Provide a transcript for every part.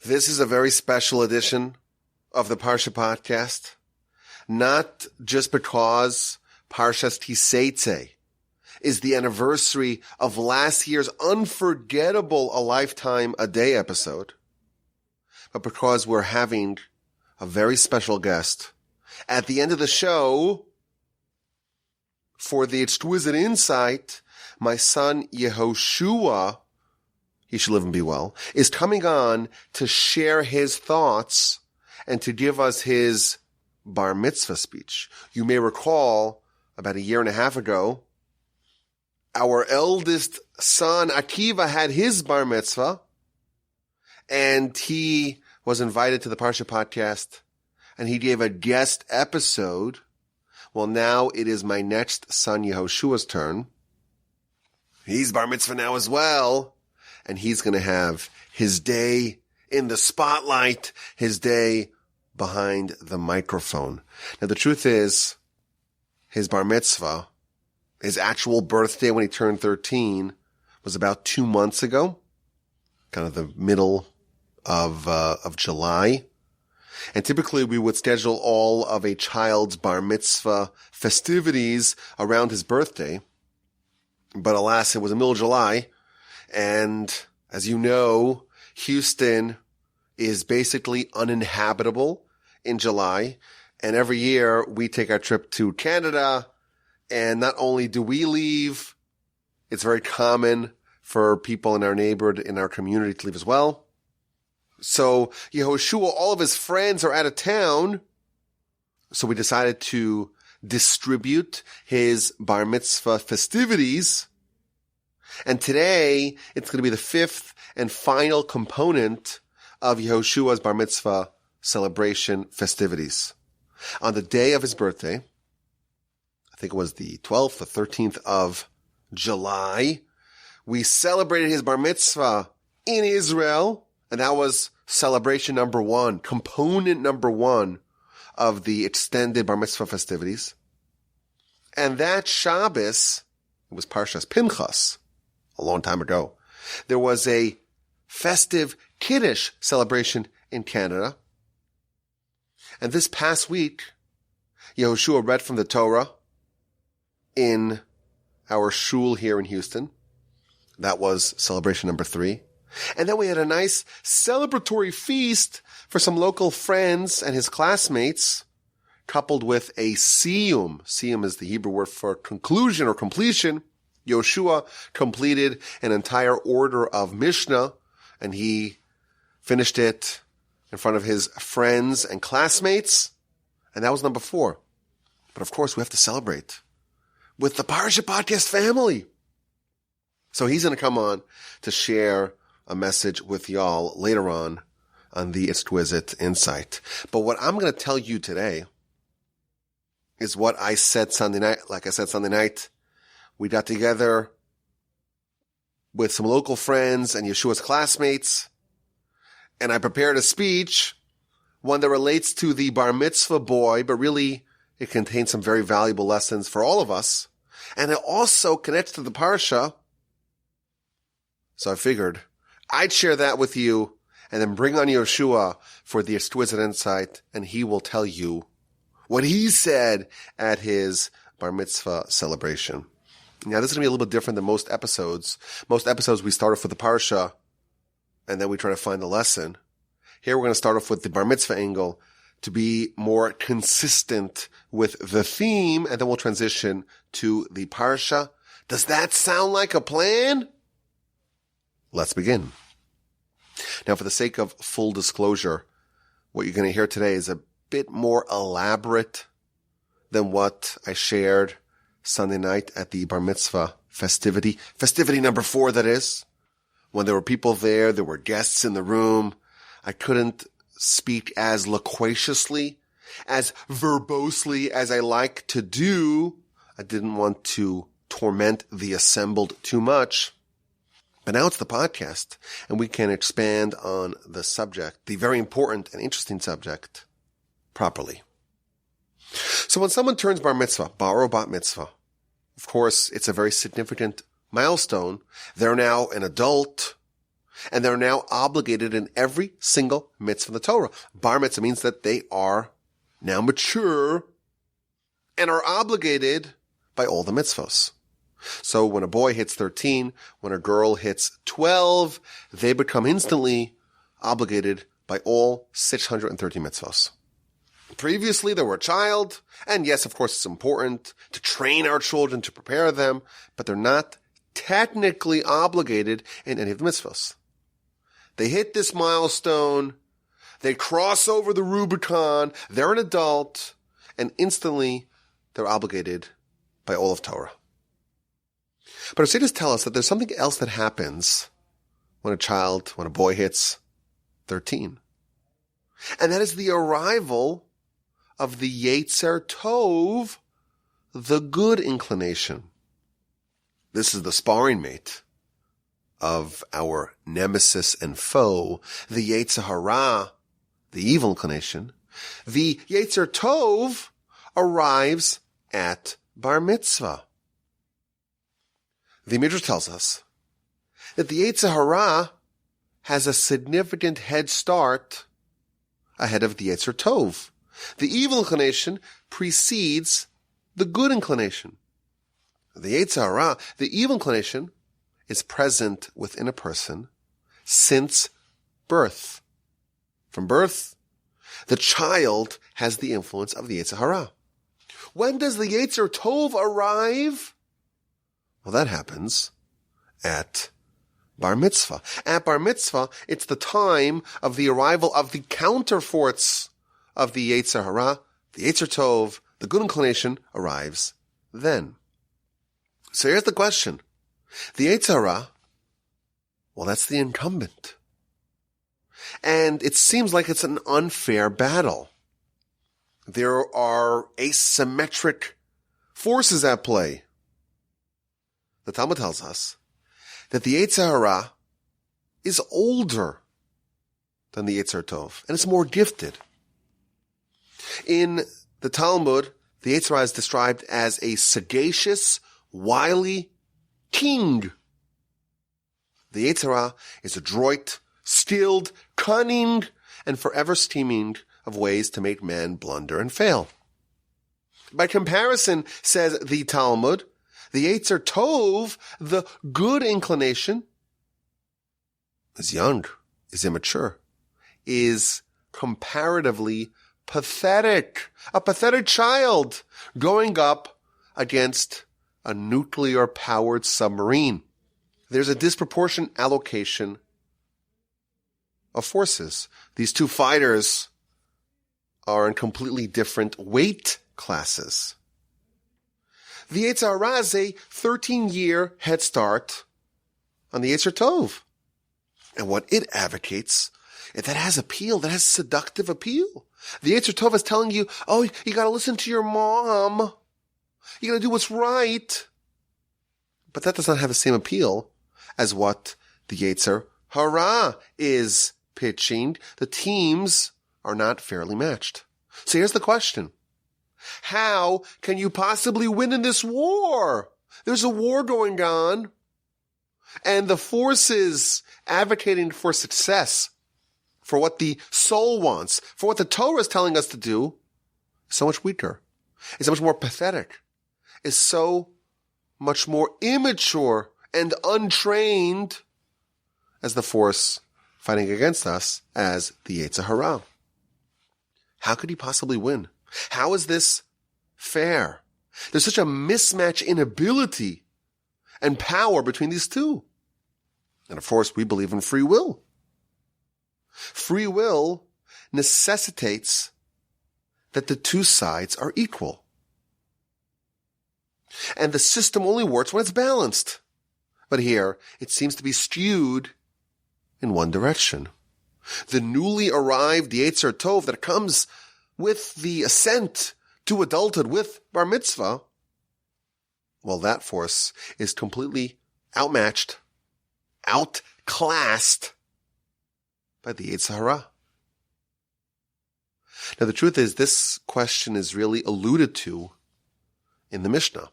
This is a very special edition of the Parsha Podcast, not just because Parshas Seitzei is the anniversary of last year's unforgettable A Lifetime a Day episode, but because we're having a very special guest at the end of the show for the exquisite insight. My son Yehoshua, he should live and be well, is coming on to share his thoughts and to give us his Bar Mitzvah speech. You may recall about 1.5 years ago, our eldest son Akiva had his Bar Mitzvah, and he was invited to the Parsha Podcast, and he gave a guest episode. Well, now it is my next son Yehoshua's turn. He's Bar Mitzvah now as well, and he's going to have his day in the spotlight, his day behind the microphone. Now, the truth is, his Bar Mitzvah, his actual birthday when he turned 13, was about 2 months ago, kind of the middle of July. And typically we would schedule all of a child's Bar Mitzvah festivities around his birthday. But alas, it was the middle of July. And as you know, Houston is basically uninhabitable in July. And every year we take our trip to Canada. And not only do we leave, it's very common for people in our neighborhood, in our community to leave as well. So Yehoshua, all of his friends are out of town. So we decided to distribute his Bar Mitzvah festivities. And today, it's going to be the 5th and final component of Yehoshua's Bar Mitzvah celebration festivities. On the day of his birthday, I think it was the 12th or 13th of July, we celebrated his Bar Mitzvah in Israel. And that was celebration number 1, component number 1 of the extended Bar Mitzvah festivities. And that Shabbos, it was Parshas Pinchas, a long time ago. There was a festive Kiddush celebration in Canada. And this past week, Yehoshua read from the Torah in our shul here in Houston. That was celebration number 3. And then we had a nice celebratory feast for some local friends and his classmates, coupled with a siyum. Siyum is the Hebrew word for conclusion or completion. Yehoshua completed an entire order of Mishnah, and he finished it in front of his friends and classmates. And that was number 4. But of course, we have to celebrate with the Parsha Podcast family. So he's going to come on to share a message with y'all later on the exquisite insight. But what I'm going to tell you today is what I said Sunday night. Like I said Sunday night, we got together with some local friends and Yeshua's classmates, and I prepared a speech, one that relates to the Bar Mitzvah boy, but really it contains some very valuable lessons for all of us. And it also connects to the Parsha. So I figured I'd share that with you and then bring on Yehoshua for the exquisite insight, and he will tell you what he said at his Bar Mitzvah celebration. Now, this is going to be a little bit different than most episodes. Most episodes, we start off with the Parsha, and then we try to find the lesson. Here, we're going to start off with the Bar Mitzvah angle to be more consistent with the theme, and then we'll transition to the Parsha. Does that sound like a plan? Let's begin. Now, for the sake of full disclosure, what you're going to hear today is a bit more elaborate than what I shared Sunday night at the Bar Mitzvah festivity number 4, that is. When there were people there were guests in the room. I couldn't speak as loquaciously, as verbosely as I like to do. I didn't want to torment the assembled too much. But now it's the podcast, and we can expand on the subject, the very important and interesting subject, properly. So when someone turns bar mitzvah, bar or bat mitzvah, of course, it's a very significant milestone. They're now an adult, And they're now obligated in every single mitzvah in the Torah. Bar Mitzvah means that they are now mature and are obligated by all the mitzvos. So when a boy hits 13, when a girl hits 12, they become instantly obligated by all 630 mitzvos. Previously, they were a child, and yes, of course, it's important to train our children, to prepare them, but they're not technically obligated in any of the mitzvos. They hit this milestone, they cross over the Rubicon, they're an adult, and instantly they're obligated by all of Torah. But our sages tell us that there's something else that happens when a boy hits 13. And that is the arrival of the Yetzer Tov, the good inclination. This is the sparring mate of our nemesis and foe, the Yetzer Hara, the evil inclination. The Yetzer Tov arrives at Bar Mitzvah. The Midrash tells us that the Yetzer Hara has a significant head start ahead of the Yetzer Tov. The evil inclination precedes the good inclination. The Yetzer Hara, the evil inclination, is present within a person since birth. From birth, the child has the influence of the Yetzer Hara. When does the Yetzer Tov arrive? Well, that happens at Bar Mitzvah. At Bar Mitzvah, it's the time of the arrival of the counterforts of the Yetzer Hara. The Yetzer Tov, the good inclination, arrives then. So here's the question. The Yetzer Hara, well, that's the incumbent. And it seems like it's an unfair battle. There are asymmetric forces at play. The Talmud tells us that the Yetzer Hara is older than the Yetzer Tov, and it's more gifted. In the Talmud, the Yetzer Hara is described as a sagacious, wily king. The Yetzer Hara is adroit, skilled, cunning, and forever scheming of ways to make men blunder and fail. By comparison, says the Talmud, the Yetzer Tov, the good inclination, is young, is immature, is comparatively pathetic. A pathetic child going up against a nuclear-powered submarine. There's a disproportionate allocation of forces. These two fighters are in completely different weight classes. The Yetzer Hara has a 13-year head start on the Yetzer Tov. And what it advocates, that has appeal, that has seductive appeal. The Yetzer Tov is telling you, oh, you gotta listen to your mom. You gotta do what's right. But that does not have the same appeal as what the Yetzer Hara is pitching. The teams are not fairly matched. So here's the question. How can you possibly win in this war? There's a war going on, and the forces advocating for success, for what the soul wants, for what the Torah is telling us to do, is so much weaker, is so much more pathetic, is so much more immature and untrained as the force fighting against us as the Yetzer Hara. How could he possibly win? How is this fair? There's such a mismatch in ability and power between these two. And of course, we believe in free will. Free will necessitates that the two sides are equal. And the system only works when it's balanced. But here, it seems to be skewed in one direction. The newly arrived Yetzer Tov that comes with the ascent to adulthood with Bar Mitzvah, well, that force is completely outmatched, outclassed by the Yetzer Hara. Now, the truth is, this question is really alluded to in the Mishnah.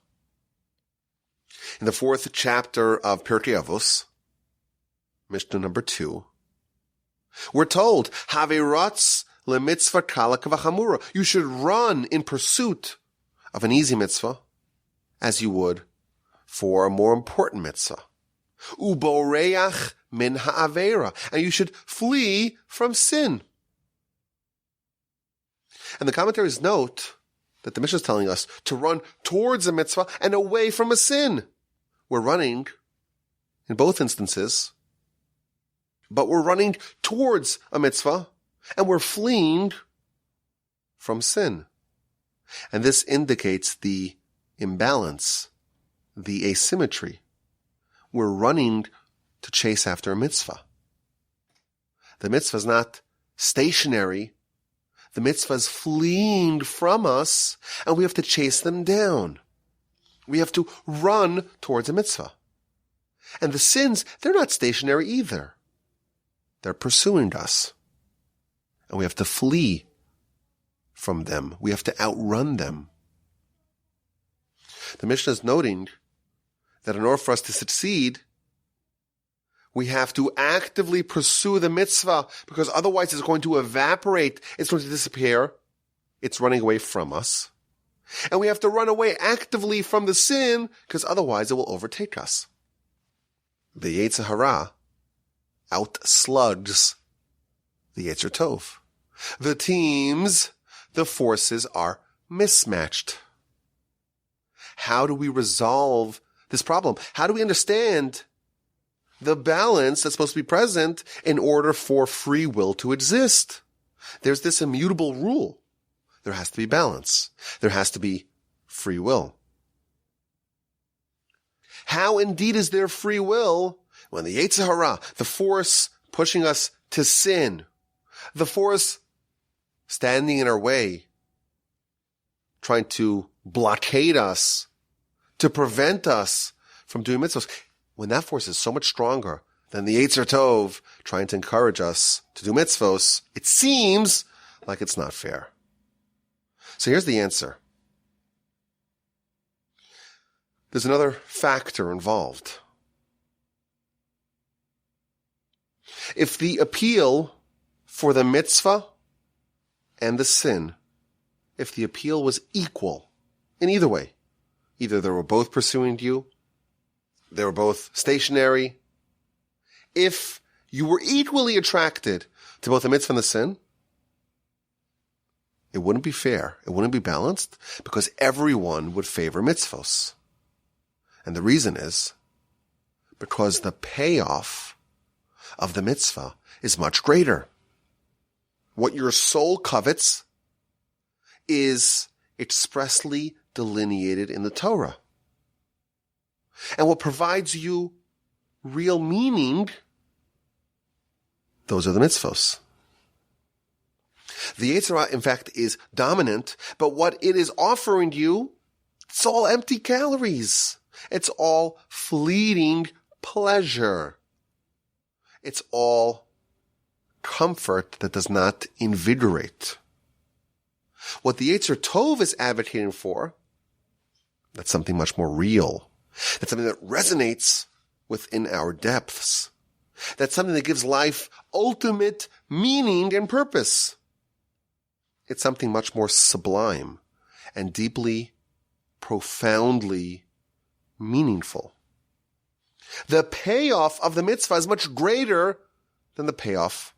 In the 4th chapter of Pirkei Avos, Mishnah number 2, we're told, Haverotz lemitzvah kalak v'chamura. You should run in pursuit of an easy mitzvah as you would for a more important mitzvah. Uboreach min ha'avera. And you should flee from sin. And the commentaries note that the Mishnah is telling us to run towards a mitzvah and away from a sin. We're running in both instances, but we're running towards a mitzvah and we're fleeing from sin. And this indicates the imbalance, the asymmetry. We're running to chase after a mitzvah. The mitzvah is not stationary. The mitzvah is fleeing from us, and we have to chase them down. We have to run towards a mitzvah. And the sins, they're not stationary either. They're pursuing us. And we have to flee from them. We have to outrun them. The Mishnah is noting that in order for us to succeed, we have to actively pursue the mitzvah, because otherwise it's going to evaporate. It's going to disappear. It's running away from us. And we have to run away actively from the sin, because otherwise it will overtake us. The Yetzer Hara outslugs the Yetzer Tov. The teams, the forces are mismatched. How do we resolve this problem? How do we understand the balance that's supposed to be present in order for free will to exist? There's this immutable rule. There has to be balance. There has to be free will. How indeed is there free will when the Yetzer Hara, the force pushing us to sin, the force standing in our way, trying to blockade us, to prevent us from doing mitzvos, when that force is so much stronger than the Yetzer Tov trying to encourage us to do mitzvos, it seems like it's not fair. So here's the answer. There's another factor involved. If the appeal for the mitzvah and the sin, if the appeal was equal in either way, either they were both pursuing you, they were both stationary, if you were equally attracted to both the mitzvah and the sin, it wouldn't be fair. It wouldn't be balanced, because everyone would favor mitzvos. And the reason is because the payoff of the mitzvah is much greater. What your soul covets is expressly delineated in the Torah. And what provides you real meaning, those are the mitzvos. The Yetzer Hara, in fact, is dominant, but what it is offering you, it's all empty calories. It's all fleeting pleasure. It's all comfort that does not invigorate. What the Yetzer Tov is advocating for, that's something much more real. That's something that resonates within our depths. That's something that gives life ultimate meaning and purpose. It's something much more sublime and deeply, profoundly meaningful. The payoff of the mitzvah is much greater than the payoff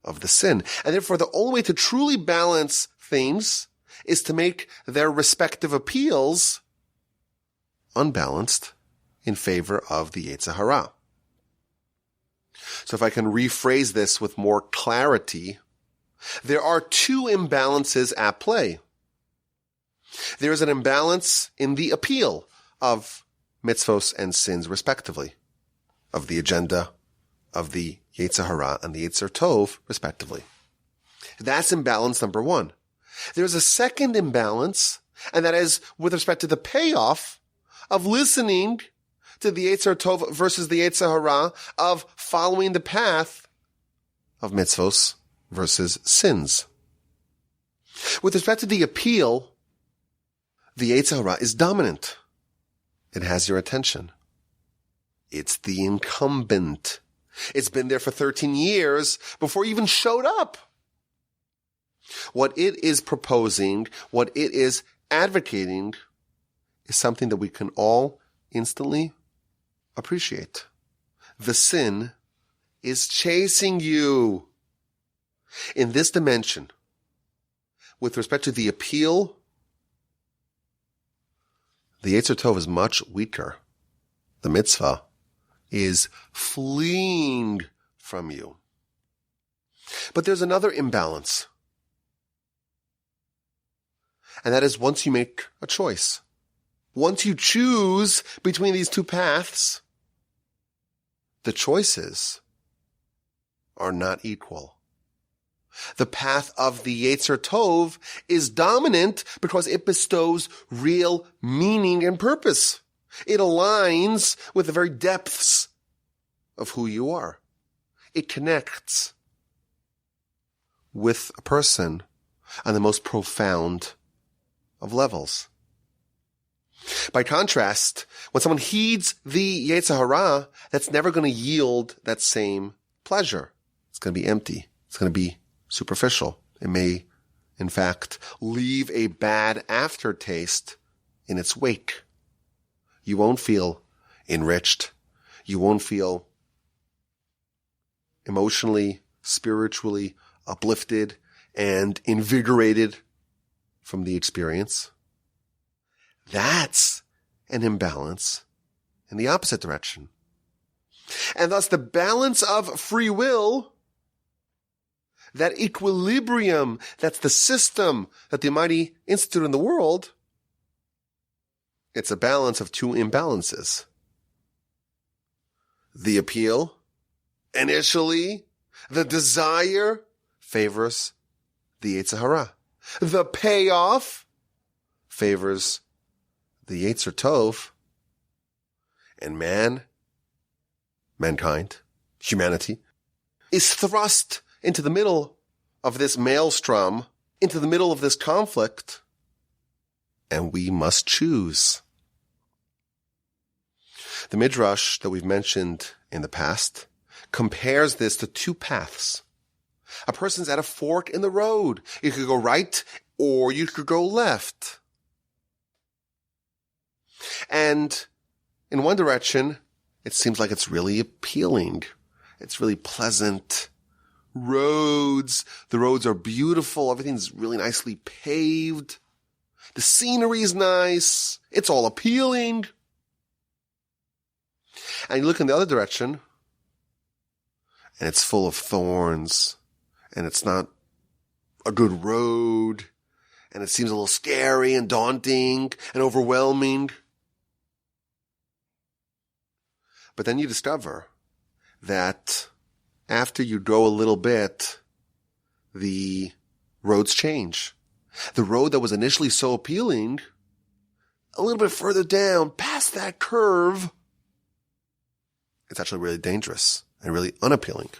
of the sin. And therefore, the only way to truly balance things is to make their respective appeals unbalanced in favor of the Yetzer Hara. So if I can rephrase this with more clarity, there are two imbalances at play. There is an imbalance in the appeal of mitzvos and sins respectively, of the agenda of the Yetzer Hara and the Yetzer Tov respectively. That's imbalance number one. There's a second imbalance, and that is with respect to the payoff of listening to the Yetzer Tov versus the Yetzer Hara, of following the path of mitzvos versus sins. With respect to the appeal, the Yetzer Hara is dominant. It has your attention. It's the incumbent It's been there for 13 years before it even showed up. What it is proposing, what it is advocating, is something that we can all instantly appreciate. The sin is chasing you. In this dimension, with respect to the appeal, the Yetzer Tov is much weaker. The mitzvah is fleeing from you. But there's another imbalance. And that is once you make a choice. Once you choose between these two paths, the choices are not equal. The path of the Yetzer Tov is dominant because it bestows real meaning and purpose. It aligns with the very depths of who you are. It connects with a person on the most profound of levels. By contrast, when someone heeds the Yetzer Hara, that's never going to yield that same pleasure. It's going to be empty. It's going to be superficial. It may, in fact, leave a bad aftertaste in its wake. You won't feel enriched. You won't feel emotionally, spiritually uplifted and invigorated from the experience. That's an imbalance in the opposite direction. And thus the balance of free will, that equilibrium, that's the system that the Almighty instituted in the world, it's a balance of two imbalances. The appeal, initially, the desire favors the Yetzer Hara. The payoff favors the Yetzer Tov. And mankind, humanity, is thrust into the middle of this maelstrom, into the middle of this conflict, and we must choose. The Midrash that we've mentioned in the past compares this to two paths. A person's at a fork in the road. You could go right or you could go left. And in one direction, it seems like it's really appealing. It's really pleasant. The roads are beautiful. Everything's really nicely paved. The scenery is nice. It's all appealing. And you look in the other direction, and it's full of thorns, and it's not a good road, and it seems a little scary and daunting and overwhelming. But then you discover that after you go a little bit, the roads change. The road that was initially so appealing, a little bit further down, past that curve, it's actually really dangerous and really unappealing.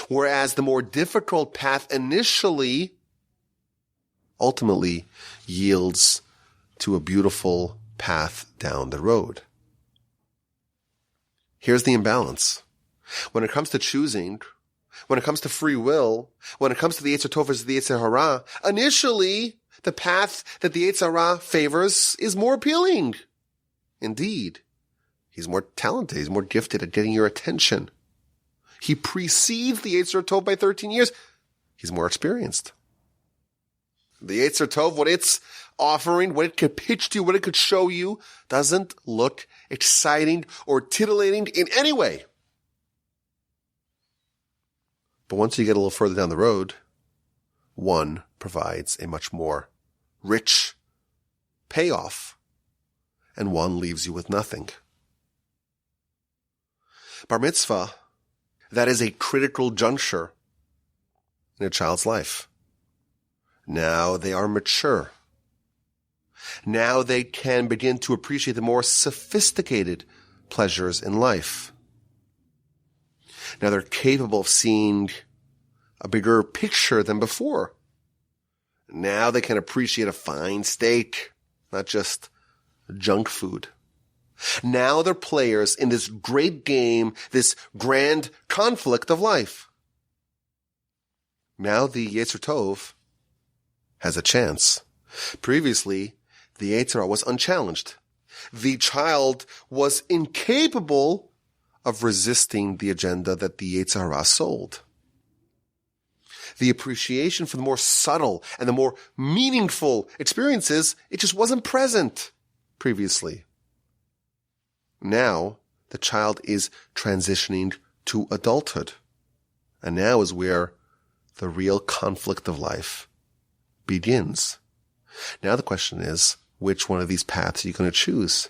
Whereas the more difficult path initially ultimately yields to a beautiful path down the road. Here's the imbalance. When it comes to choosing, when it comes to free will, when it comes to the Yetzer Tov versus the Yetzer Hara, initially, the path that the Yetzer Hara favors is more appealing. Indeed, he's more talented, he's more gifted at getting your attention. He precedes the Yetzer Tov by 13 years. He's more experienced. The Yetzer Tov, what it's offering, what it could pitch to you, what it could show you, doesn't look exciting or titillating in any way. But once you get a little further down the road, one provides a much more rich payoff, and one leaves you with nothing. Bar Mitzvah, that is a critical juncture in a child's life. Now they are mature. Now they can begin to appreciate the more sophisticated pleasures in life. Now they're capable of seeing a bigger picture than before. Now they can appreciate a fine steak, not just junk food. Now they're players in this great game, this grand conflict of life. Now the Yetzer Tov has a chance. Previously, the Yetzer Hara was unchallenged. The child was incapable of resisting the agenda that the Yetzer Hara sold. The appreciation for the more subtle and the more meaningful experiences, it just wasn't present previously. Now, the child is transitioning to adulthood. And now is where the real conflict of life begins. Now the question is, which one of these paths are you going to choose?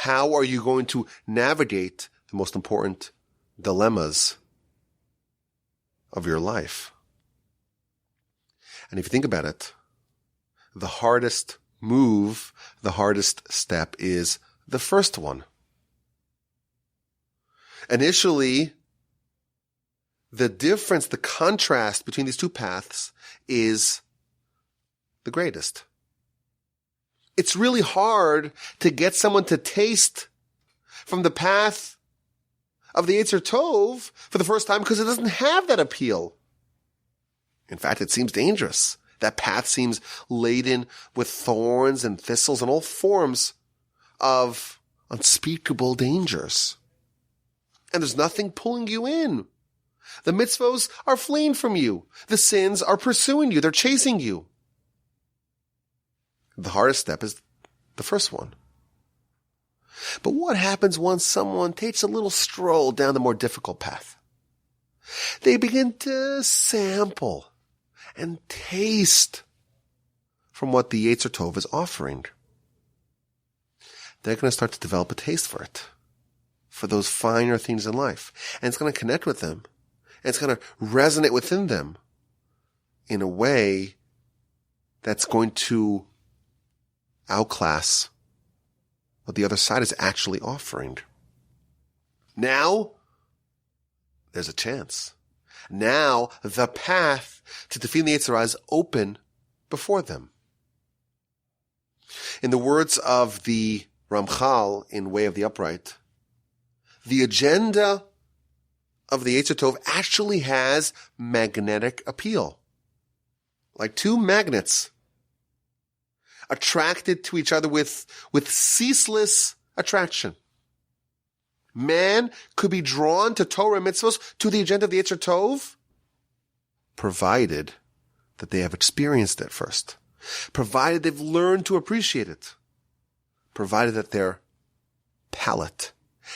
How are you going to navigate the most important dilemmas of your life? And if you think about it, the hardest move, the hardest step is the first one. Initially, the difference, the contrast between these two paths is the greatest. It's really hard to get someone to taste from the path of the Yetzer Tov for the first time because it doesn't have that appeal. In fact, it seems dangerous. That path seems laden with thorns and thistles and all forms of unspeakable dangers. And there's nothing pulling you in. The mitzvos are fleeing from you. The sins are pursuing you. They're chasing you. The hardest step is the first one. But what happens once someone takes a little stroll down the more difficult path? They begin to sample and taste from what the Yetzer Tov is offering. They're going to start to develop a taste for it, for those finer things in life. And it's going to connect with them. And it's going to resonate within them in a way that's going to outclass what the other side is actually offering. Now, there's a chance. Now, the path to defeating the Yetzer Hara is open before them. In the words of the Ramchal in Way of the Upright, the agenda of the Yetzer Tov actually has magnetic appeal. Like two magnets attracted to each other with ceaseless attraction. Man could be drawn to Torah and mitzvos, to the agenda of the Yetzer Tov, provided that they have experienced it first, provided they've learned to appreciate it, provided that their palate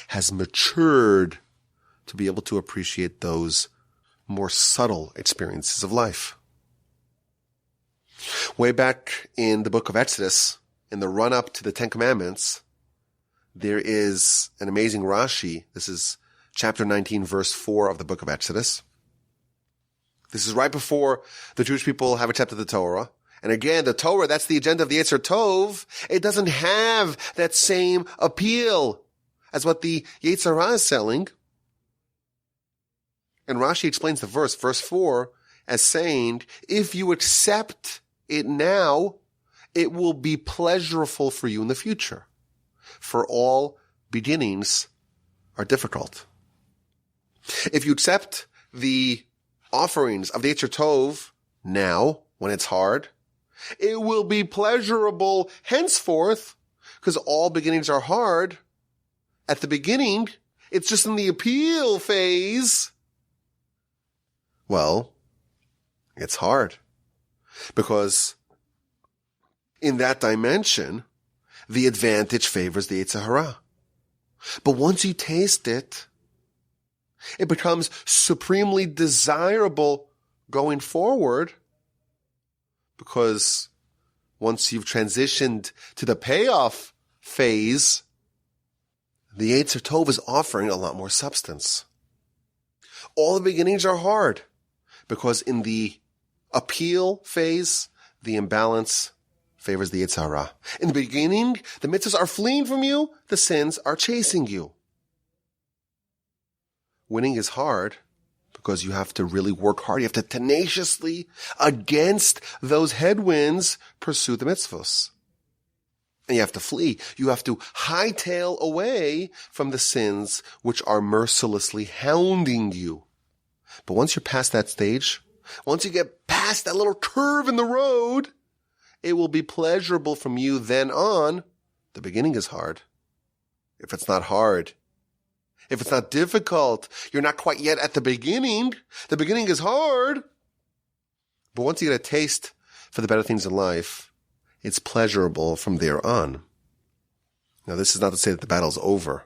has matured to be able to appreciate those more subtle experiences of life. Way back in the book of Exodus, in the run-up to the Ten Commandments, there is an amazing Rashi. This is chapter 19, verse 4 of the book of Exodus. This is right before the Jewish people have accepted the Torah. And again, the Torah, that's the agenda of the Yetzer Tov. It doesn't have that same appeal as what the Yetzer Hara is selling. And Rashi explains the verse 4, as saying, if you accept it now, it will be pleasurable for you in the future. For all beginnings are difficult. If you accept the offerings of the Yetzer Tov now, when it's hard, it will be pleasurable henceforth, because all beginnings are hard. At the beginning, it's just in the appeal phase. Well, it's hard, because in that dimension, the advantage favors the Yetzer Hara. But once you taste it, it becomes supremely desirable going forward, because once you've transitioned to the payoff phase, the Yetzer Tov is offering a lot more substance. All the beginnings are hard, because in the appeal phase, the imbalance favors the Yetzer Hara. In the beginning, the mitzvos are fleeing from you, the sins are chasing you. Winning is hard because you have to really work hard. You have to tenaciously, against those headwinds, pursue the mitzvos. And you have to flee. You have to hightail away from the sins which are mercilessly hounding you. But once you're past that stage, once you get past that little curve in the road, it will be pleasurable from you then on. The beginning is hard. If it's not hard, if it's not difficult, you're not quite yet at the beginning. The beginning is hard. But once you get a taste for the better things in life, it's pleasurable from there on. Now, this is not to say that the battle's over.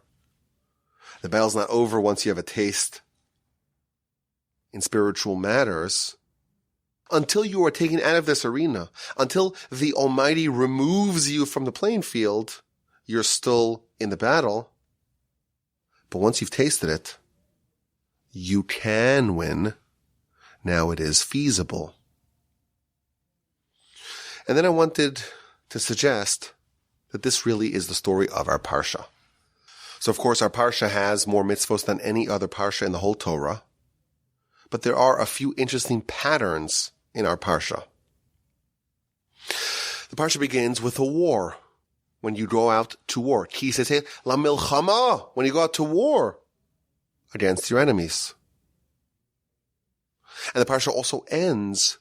The battle's not over once you have a taste in spiritual matters. Until you are taken out of this arena, until the Almighty removes you from the playing field, you're still in the battle. But once you've tasted it, you can win. Now it is feasible. And then I wanted to suggest that this really is the story of our Parsha. So of course our Parsha has more mitzvos than any other Parsha in the whole Torah. But there are a few interesting patterns in our Parsha. The Parsha begins with a war. When you go out to war. Ki Seitzei la milchama. When you go out to war against your enemies. And the Parsha also ends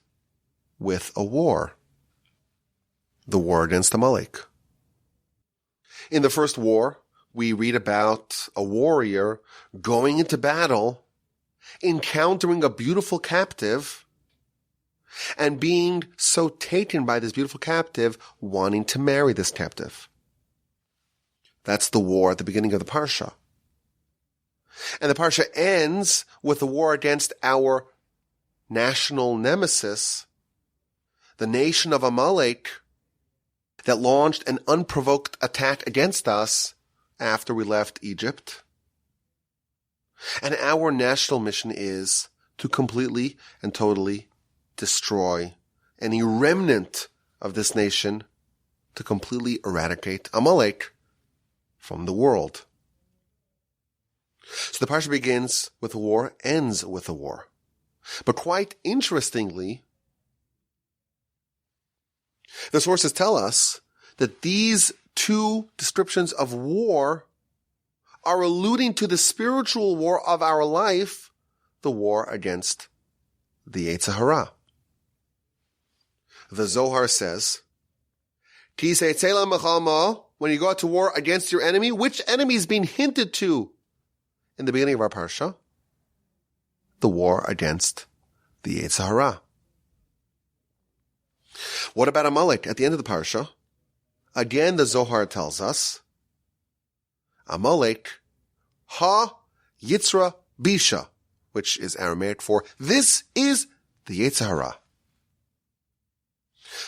with a war. The war against Amalek. In the first war, we read about a warrior going into battle, encountering a beautiful captive, and being so taken by this beautiful captive, wanting to marry this captive. That's the war at the beginning of the Parsha. And the Parsha ends with the war against our national nemesis, the nation of Amalek, that launched an unprovoked attack against us after we left Egypt. And our national mission is to completely and totally destroy any remnant of this nation, to completely eradicate Amalek from the world. So the Parsha begins with a war, ends with a war. But quite interestingly, the sources tell us that these two descriptions of war are alluding to the spiritual war of our life, the war against the Yetzer Hara. The Zohar says, Ki Seitzei la milchama, when you go out to war against your enemy, which enemy is being hinted to in the beginning of our Parsha? The war against the Yetzer Hara. What about Amalek at the end of the Parsha? Again, the Zohar tells us, Amalek, ha Yitzra Bisha, which is Aramaic for, this is the Yetzer Hara.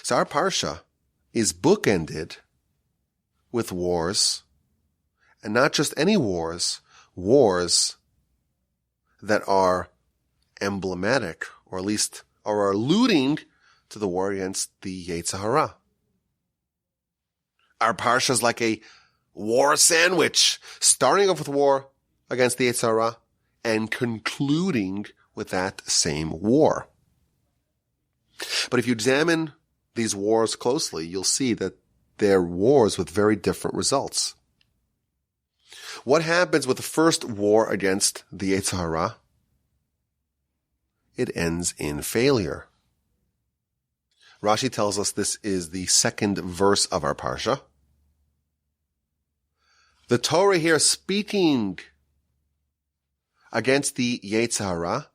So our Parsha is bookended with wars, and not just any wars, wars that are emblematic, or at least are alluding to the war against the Yetzer Hara. Our Parsha is like a war sandwich, starting off with war against the Yetzer Hara and concluding with that same war. But if you examine these wars closely, you'll see that they're wars with very different results. What happens with the first war against the Yetzer Hara? It ends in failure. Rashi tells us this is the second verse of our Parsha. The Torah here speaking against the Yetzer Hara.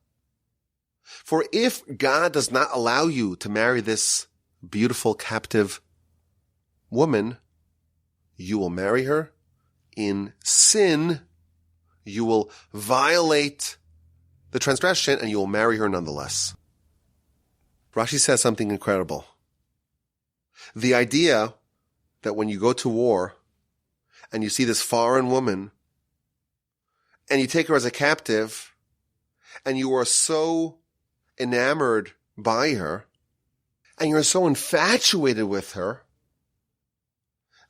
For if God does not allow you to marry this beautiful captive woman, you will marry her in sin. You will violate the transgression and you will marry her nonetheless. Rashi says something incredible. The idea that when you go to war and you see this foreign woman and you take her as a captive and you are so enamored by her and you're so infatuated with her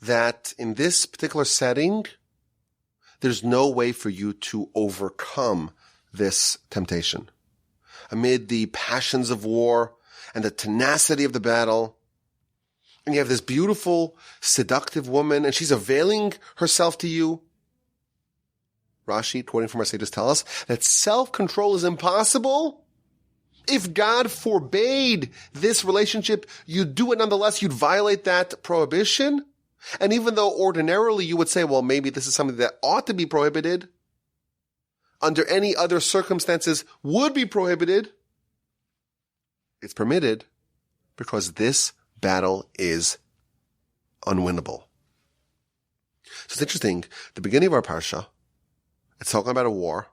that in this particular setting, there's no way for you to overcome this temptation. Amid the passions of war and the tenacity of the battle, and you have this beautiful, seductive woman, and she's availing herself to you. Rashi, quoting from our sages, tell us that self-control is impossible. If God forbade this relationship, you'd do it nonetheless. You'd violate that prohibition. And even though ordinarily you would say, well, maybe this is something that ought to be prohibited, under any other circumstances would be prohibited, it's permitted because this battle is unwinnable. So it's interesting. The beginning of our Parsha, it's talking about a war.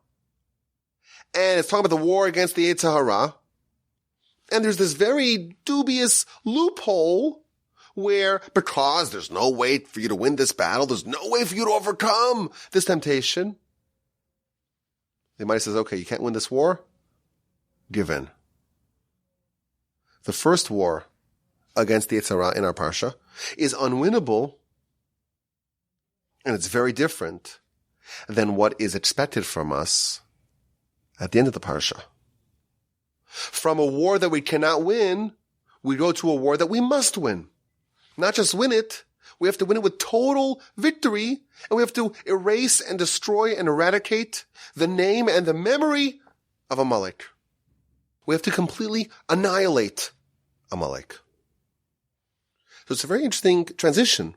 And it's talking about the war against the Yetzer Hara. And there's this very dubious loophole where, because there's no way for you to win this battle, there's no way for you to overcome this temptation, the Almighty says, okay, you can't win this war? Give in. The first war against the Yetzer Hara in our Parsha is unwinnable, and it's very different than what is expected from us at the end of the Parsha. From a war that we cannot win, we go to a war that we must win. Not just win it, we have to win it with total victory, and we have to erase and destroy and eradicate the name and the memory of Amalek. We have to completely annihilate Amalek. So it's a very interesting transition.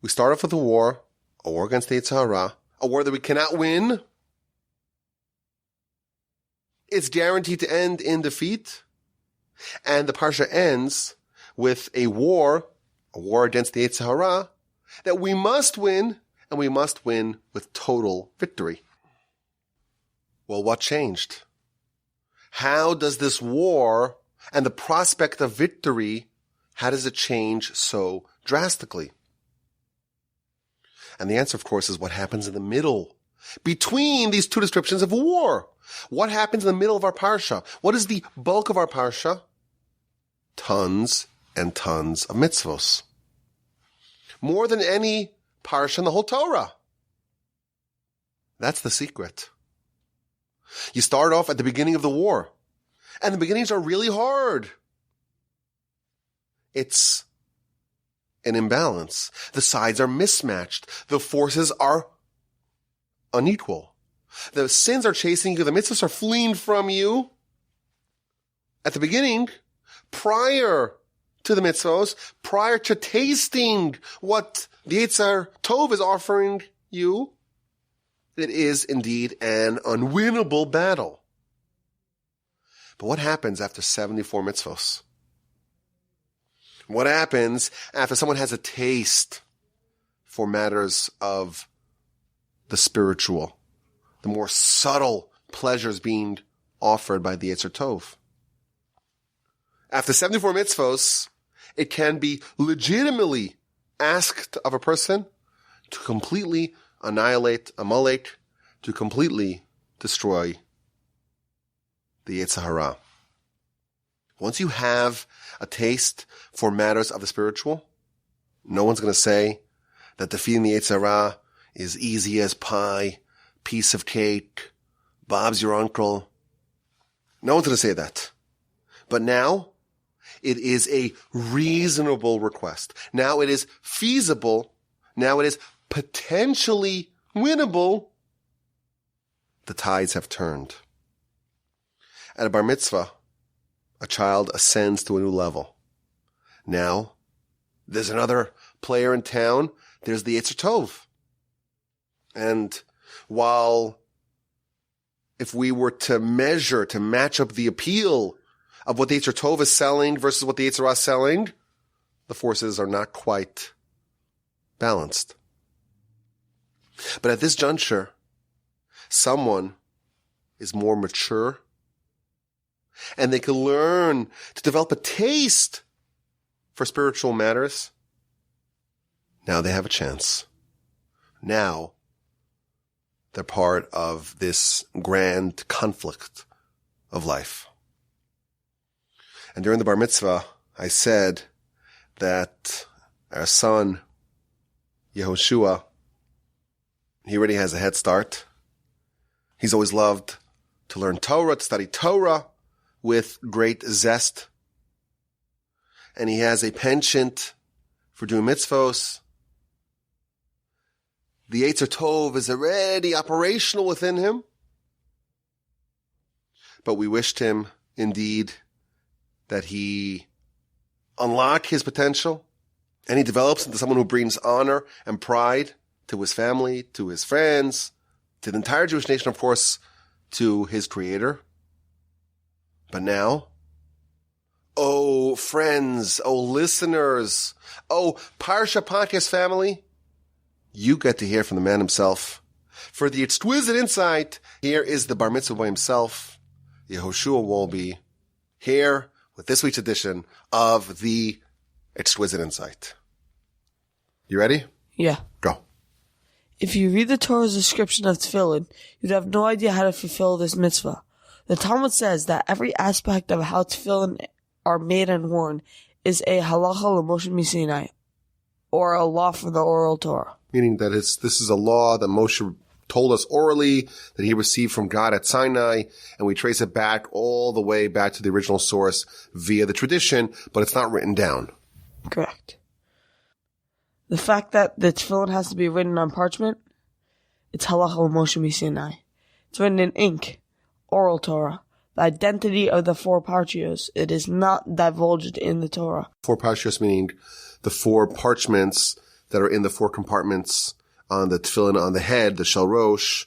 We start off with a war against the Yetzer Hara, a war that we cannot win. It's guaranteed to end in defeat. And the Parsha ends with a war against the Yetzer Hara that we must win, and we must win with total victory. Well, what changed? How does this war and the prospect of victory, how does it change so drastically? And the answer, of course, is what happens in the middle between these two descriptions of war. What happens in the middle of our Parsha? What is the bulk of our Parsha? Tons and tons of mitzvos. More than any Parsha in the whole Torah. That's the secret. You start off at the beginning of the war, and the beginnings are really hard. It's an imbalance. The sides are mismatched. The forces are unequal. The sins are chasing you. The mitzvos are fleeing from you. At the beginning, prior to the mitzvos, prior to tasting what the Yetzer Tov is offering you, it is indeed an unwinnable battle. But what happens after 74 mitzvos? What happens after someone has a taste for matters of the spiritual, the more subtle pleasures being offered by the Yetzer Tov? After 74 mitzvos, it can be legitimately asked of a person to completely annihilate Amalek, to completely destroy the Yetzer Hara. Once you have a taste for matters of the spiritual, no one's going to say that defeating the Yetzer Hara is easy as pie, piece of cake, Bob's your uncle. No one's going to say that. But now, it is a reasonable request. Now it is feasible. Now it is potentially winnable. The tides have turned. At a bar mitzvah, a child ascends to a new level. Now, there's another player in town. There's the Yetzer Tov. And while if we were to measure, to match up the appeal of what the Yetzer Tov is selling versus what the Yetzer Hara is selling, the forces are not quite balanced. But at this juncture, someone is more mature, and they can learn to develop a taste for spiritual matters. Now they have a chance. Now they're part of this grand conflict of life. And during the bar mitzvah, I said that our son, Yehoshua, he already has a head start. He's always loved to learn Torah, to study Torah with great zest. and he has a penchant for doing mitzvos. The Yetzer Tov is already operational within him. But we wished him, indeed, that he unlock his potential and he develops into someone who brings honor and pride to his family, to his friends, to the entire Jewish nation, of course, to his Creator. But now, oh friends, oh listeners, oh Parsha Podcast family, you get to hear from the man himself. For the exquisite insight, here is the Bar Mitzvah by himself, Yehoshua Wolbe, here with this week's edition of the Exquisite Insight. You ready? Yeah. Go. If you read the Torah's description of tefillin, you'd have no idea how to fulfill this mitzvah. The Talmud says that every aspect of how tefillin are made and worn is a halacha l'Moshe Sinai, or a law from the oral Torah. Meaning that this is a law that Moshe told us orally, that he received from God at Sinai, and we trace it back all the way back to the original source via the tradition, but it's not written down. Correct. The fact that the tefillin has to be written on parchment, it's halacha l'Moshe Sinai. It's written in ink, oral Torah. The identity of the four parshios, it is not divulged in the Torah. Four parshios meaning the four parchments that are in the four compartments on the tefillin on the head, the shalrosh,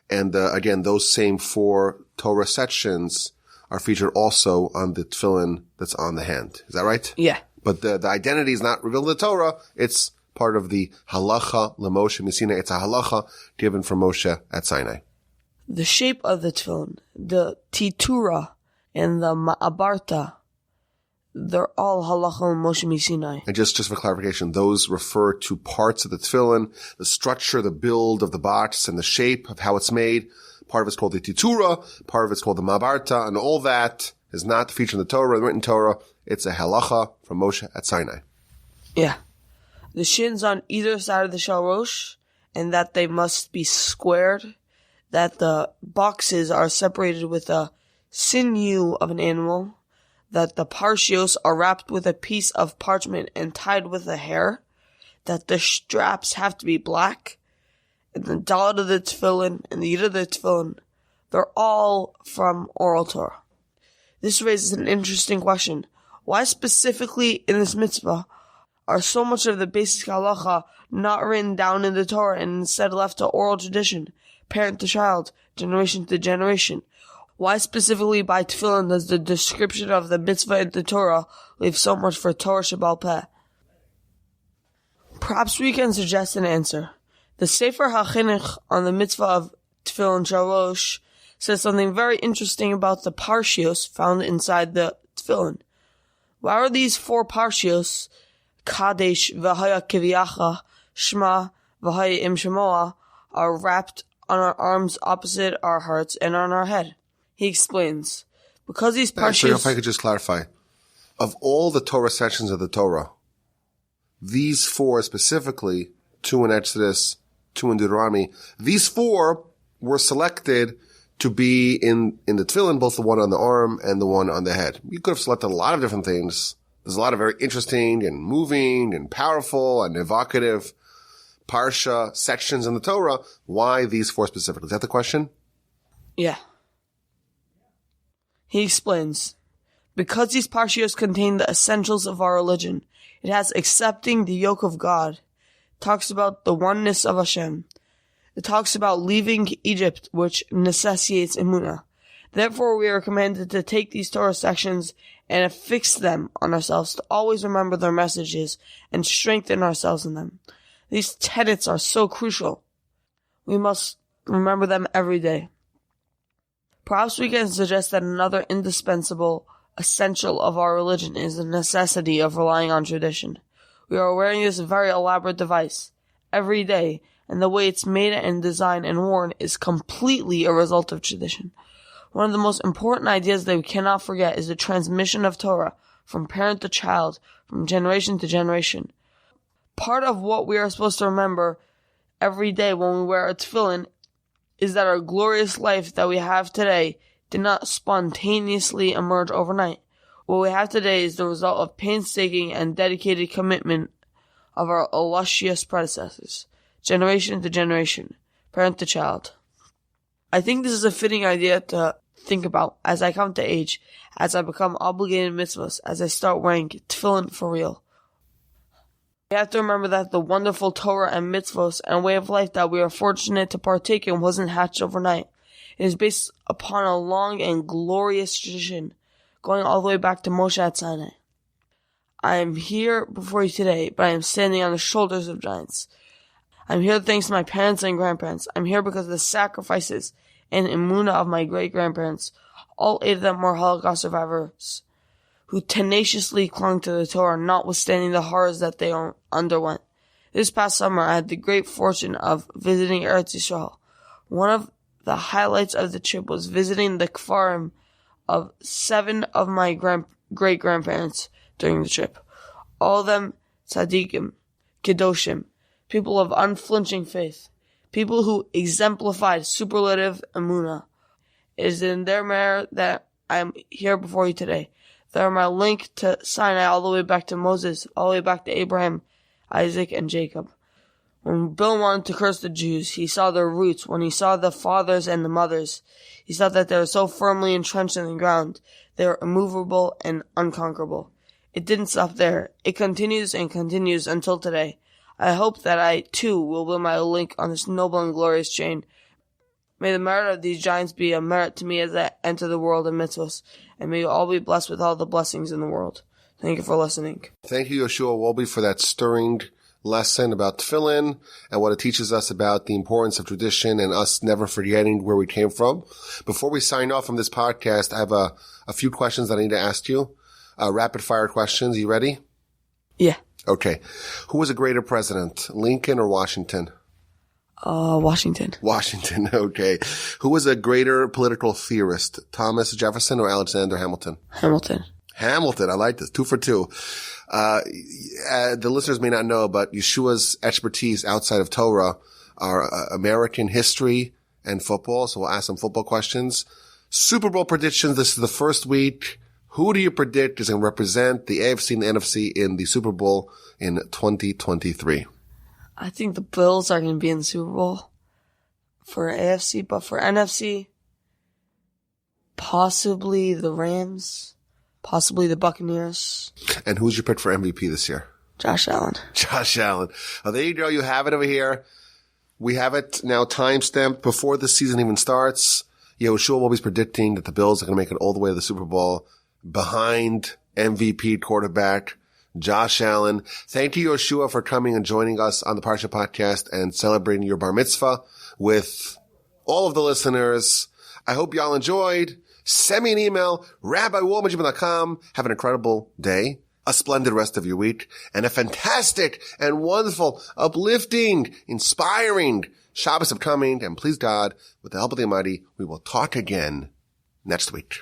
and again, those same four Torah sections are featured also on the tefillin that's on the hand. Is that right? Yeah. But the identity is not revealed in the Torah. It's part of the halacha l'Moshe Sinai. It's a halacha given from Moshe at Sinai. The shape of the tefillin, the titura, and the ma'abarta, they're all halacha l'Moshe Sinai. And just for clarification, those refer to parts of the tefillin, the structure, the build of the box, and the shape of how it's made. Part of it's called the titura, part of it's called the ma'abarta, and all that is not featured in the Torah, the written Torah. It's a halacha from Moshe at Sinai. Yeah. The shins on either side of the shalrosh, and that they must be squared, that the boxes are separated with a sinew of an animal, that the parshios are wrapped with a piece of parchment and tied with a hair, that the straps have to be black, and the dalet of the tefillin and the yid of the tefillin, they're all from oral Torah. This raises an interesting question. Why specifically in this mitzvah are so much of the basic halacha not written down in the Torah and instead left to oral tradition, parent to child, generation to generation? Why specifically by tefillin does the description of the mitzvah in the Torah leave so much for Torah Shebaal Peh? Perhaps we can suggest an answer. The Sefer HaChinuch on the mitzvah of tefillin shalosh says something very interesting about the parshios found inside the tefillin. Why are these four parshios, Kadesh, V'haya Kiviyacha, Shema, V'haya Im Shemoah, are wrapped on our arms opposite our hearts and on our head? He explains, because these parshios... Actually, if I could just clarify, of all the Torah sections of the Torah, these four specifically, 2 in Exodus, 2 in Deuteronomy, these four were selected to be in the tefillin, both the one on the arm and the one on the head. You could have selected a lot of different things. There's a lot of very interesting and moving and powerful and evocative parsha sections in the Torah. Why these four specifically? Is that the question? Yeah. He explains, because these parshios contain the essentials of our religion, it has accepting the yoke of God. It talks about the oneness of Hashem. It talks about leaving Egypt, which necessitates emunah. Therefore, we are commanded to take these Torah sections and affix them on ourselves to always remember their messages and strengthen ourselves in them. These tenets are so crucial. We must remember them every day. Perhaps we can suggest that another indispensable essential of our religion is the necessity of relying on tradition. We are wearing this very elaborate device every day, and the way it's made and designed and worn is completely a result of tradition. One of the most important ideas that we cannot forget is the transmission of Torah from parent to child, from generation to generation. Part of what we are supposed to remember every day when we wear a tefillin is that our glorious life that we have today did not spontaneously emerge overnight. What we have today is the result of painstaking and dedicated commitment of our illustrious predecessors, generation to generation, parent to child. I think this is a fitting idea to think about as I come to age, as I become obligated mitzvos, as I start wearing tefillin for real. We have to remember that the wonderful Torah and mitzvos and way of life that we are fortunate to partake in wasn't hatched overnight. It is based upon a long and glorious tradition, going all the way back to Moshe at Sinai. I am here before you today, but I am standing on the shoulders of giants. I'm here thanks to my parents and grandparents. I'm here because of the sacrifices and emunah of my great-grandparents. All 8 of them were Holocaust survivors who tenaciously clung to the Torah, notwithstanding the horrors that they underwent. This past summer, I had the great fortune of visiting Eretz Yisrael. One of the highlights of the trip was visiting the kfarim of 7 of my great-grandparents during the trip. All of them tzaddikim, kedoshim, people of unflinching faith, people who exemplified superlative emunah. It is in their merit that I am here before you today. They are my link to Sinai all the way back to Moses, all the way back to Abraham, Isaac, and Jacob. When Bill wanted to curse the Jews, he saw their roots. When he saw the fathers and the mothers, he saw that they were so firmly entrenched in the ground, they were immovable and unconquerable. It didn't stop there. It continues and continues until today. I hope that I, too, will build my link on this noble and glorious chain. May the merit of these giants be a merit to me as I enter the world of mitzvos, and may you all be blessed with all the blessings in the world. Thank you for listening. Thank you, Yoshua Wolbe, for that stirring lesson about tefillin and what it teaches us about the importance of tradition and us never forgetting where we came from. Before we sign off from this podcast, I have a few questions that I need to ask you. Rapid fire questions. You ready? Yeah. Okay. Who was a greater president, Lincoln or Washington? Washington. Washington, okay. Who was a greater political theorist, Thomas Jefferson or Alexander Hamilton? Hamilton. Hamilton, I like this. 2 for 2. The listeners may not know, but Yeshua's expertise outside of Torah are American history and football, so we'll ask some football questions. Super Bowl predictions. This is the first week. Who do you predict is going to represent the AFC and the NFC in the Super Bowl in 2023? I think the Bills are going to be in the Super Bowl for AFC, but for NFC, possibly the Rams, possibly the Buccaneers. And who's your pick for MVP this year? Josh Allen. Josh Allen. Oh, there you go. You have it over here. We have it now time-stamped before the season even starts. Yoshua Wolbe's predicting that the Bills are going to make it all the way to the Super Bowl behind MVP quarterback Josh Allen. Thank you, Yoshua, for coming and joining us on the Parsha Podcast and celebrating your Bar Mitzvah with all of the listeners. I hope y'all enjoyed. Send me an email, rabbiwolbe@gmail.com. Have an incredible day, a splendid rest of your week, and a fantastic and wonderful, uplifting, inspiring Shabbos upcoming. And please God, with the help of the Almighty, we will talk again next week.